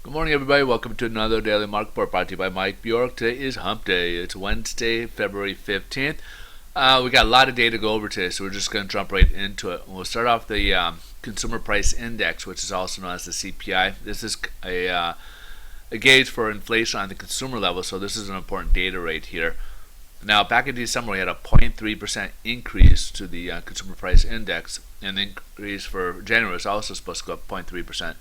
Good morning, everybody. Welcome to another Daily Market Report brought to you by Mike Bjork. Today is Hump Day. It's Wednesday, February 15th. We got a lot of data to go over today, so we're just going to jump right into it. We'll start off the Consumer Price Index, which is also known as the CPI. This is a gauge for inflation on the consumer level, so this is an important data right here. Now, back in December, we had a 0.3% increase to the Consumer Price Index, and the increase for January was also supposed to go up 0.3%.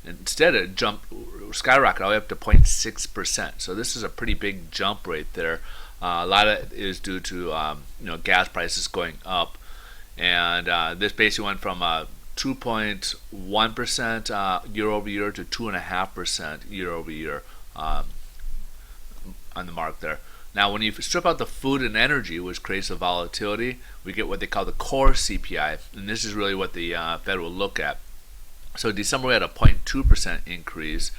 Instead, it skyrocketed all the way up to 0.6%. So this is a pretty big jump right there. A lot of it is due to gas prices going up, and this basically went from 2.1% year over year to 2.5% year over year on the mark there. Now, when you strip out the food and energy, which creates the volatility, we get what they call the core CPI, and this is really what the Fed will look at. So December we had a 0.2% increase,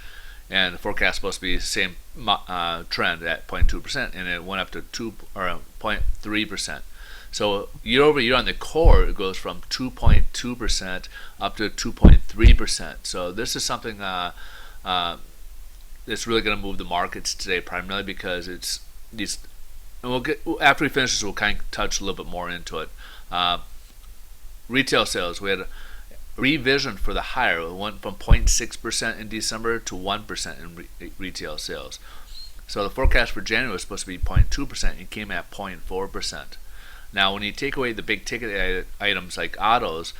and the forecast is supposed to be the same trend at 0.2%, and it went up to 0.3%. So year over year on the core, it goes from 2.2% up to 2.3%. So this is something that's really going to move the markets today, primarily because it's these. And we'll get after we finish this, we'll kind of touch a little bit more into it. Retail sales, we had revision for the higher. It went from 0.6% in December to 1% in retail sales. So the forecast for January was supposed to be 0.2% and came at 0.4%. Now, when you take away the big ticket items like autos,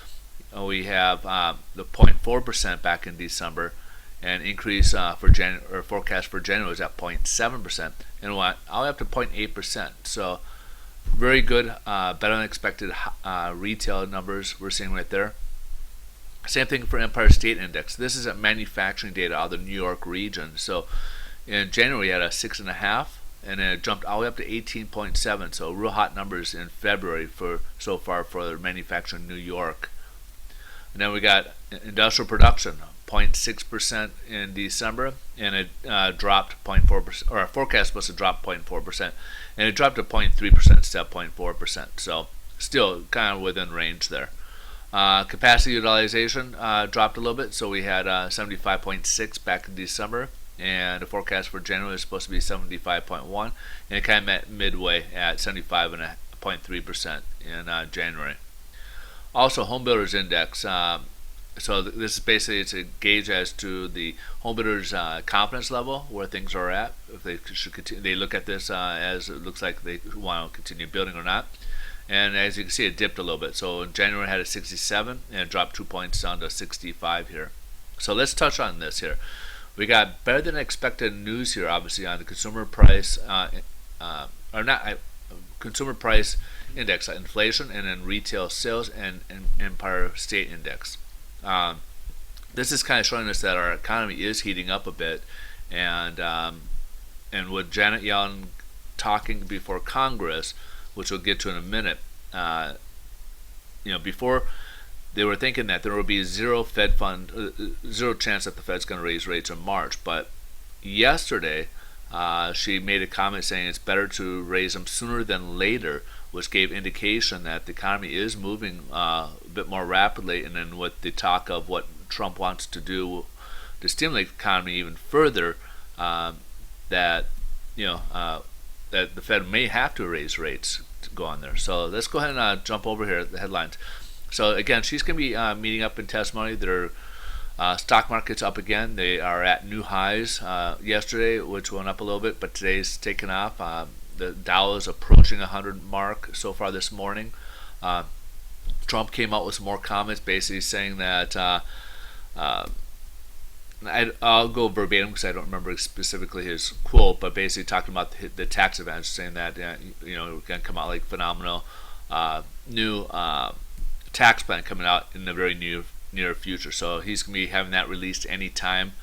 we have the 0.4% back in December, and increase for January, or forecast for January was at 0.7%, and went all the way up to 0.8%. So very good, better than expected retail numbers we're seeing right there. Same thing for Empire State Index. This is a manufacturing data out of the New York region. So in January, we had a 6.5, and then it jumped all the way up to 18.7. So real hot numbers in February for so far for manufacturing in New York. And then we got industrial production, 0.6% in December, and it dropped 0.4%, or our forecast was to drop 0.4%, and it dropped to 0.3% instead of 0.4%. So still kind of within range there. Capacity utilization dropped a little bit, so we had 75.6 back in December, and the forecast for January is supposed to be 75.1, and it kind of met midway at 75.3% in January. Also, home builders index. So this is basically, it's a gauge as to the home builders' confidence level, where things are at. If they should continue, they look at this as it looks like they want to continue building or not. And as you can see, it dipped a little bit. So in January, it had a 67, and it dropped 2 points down to 65 here. So let's touch on this here. We got better than expected news here, obviously, on the consumer price, consumer price index, inflation, and then retail sales and Empire State Index. This is kind of showing us that our economy is heating up a bit, and with Janet Yellen talking before Congress, which we'll get to in a minute, before they were thinking that there would be zero chance that the Fed's going to raise rates in March. But yesterday, she made a comment saying it's better to raise them sooner than later, which gave indication that the economy is moving a bit more rapidly. And then with the talk of what Trump wants to do to stimulate the economy even further, that the Fed may have to raise rates to go on there. So let's go ahead and jump over here at the headlines. So again, she's going to be meeting up in testimony. Their stock market's up again. They are at new highs yesterday, which went up a little bit, but today's taken off. The Dow is approaching 100 mark so far this morning. Trump came out with some more comments, basically saying that I'll go verbatim because I don't remember specifically his quote, but basically talking about the tax advantage, saying that we're going to come out like phenomenal new tax plan coming out in the very near future. So he's going to be having that released anytime.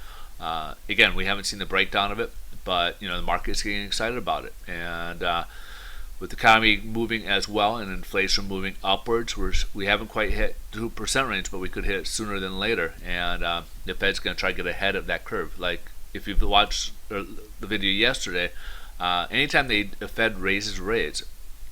Again, we haven't seen the breakdown of it, but the market's getting excited about it, and with the economy moving as well and inflation moving upwards, we haven't quite hit 2% range, but we could hit it sooner than later. And the Fed's going to try to get ahead of that curve. Like if you've watched the video yesterday, anytime the Fed raises rates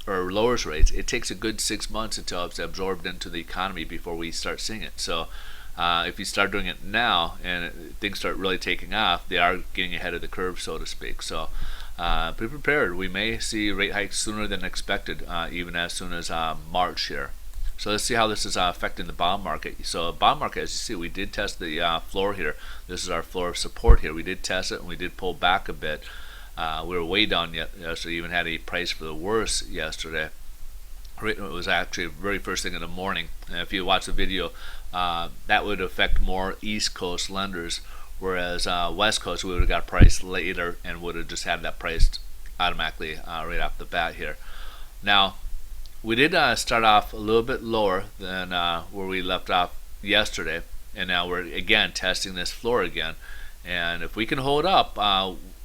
or lowers rates, it takes a good 6 months until it's absorbed into the economy before we start seeing it. So If you start doing it now and things start really taking off, they are getting ahead of the curve, so to speak. So be prepared. We may see rate hikes sooner than expected, even as soon as March here. So let's see how this is affecting the bond market. So bond market, as you see, we did test the floor here. This is our floor of support here. We did test it and we did pull back a bit. We were way down yesterday, even had a price for the worst yesterday. It was actually the very first thing in the morning. And if you watch the video, that would affect more East Coast lenders, whereas West Coast, we would have got priced later and would have just had that priced automatically right off the bat here. Now, we did start off a little bit lower than where we left off yesterday, and now we're again testing this floor again. And if we can hold up,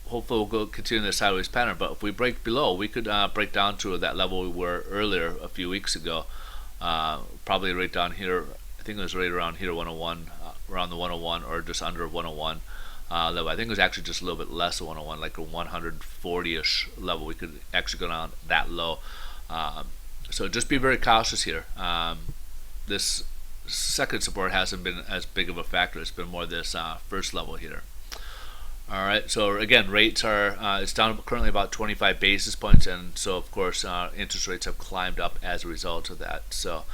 hopefully we'll continue this sideways pattern. But if we break below, we could break down to that level we were earlier a few weeks ago, probably right down here. I think it was right around here, 101, around the 101 or just under 101 level. I think it was actually just a little bit less than 101, like a 140-ish level. We could actually go down that low. So just be very cautious here. This second support hasn't been as big of a factor. It's been more this first level here. All right. So again, rates are it's down currently about 25 basis points, and so of course interest rates have climbed up as a result of that. So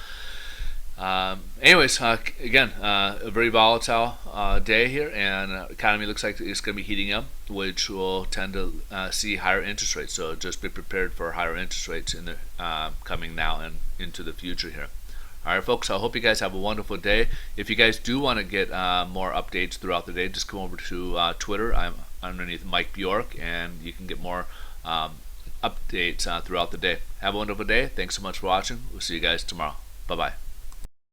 anyways, again, a very volatile day here, and economy looks like it's going to be heating up, which will tend to see higher interest rates. So just be prepared for higher interest rates in the coming now and into the future here. All right, folks, I hope you guys have a wonderful day. If you guys do want to get more updates throughout the day, just come over to Twitter. I'm underneath Mike Bjork, and you can get more updates throughout the day. Have a wonderful day. Thanks so much for watching. We'll see you guys tomorrow. Bye-bye.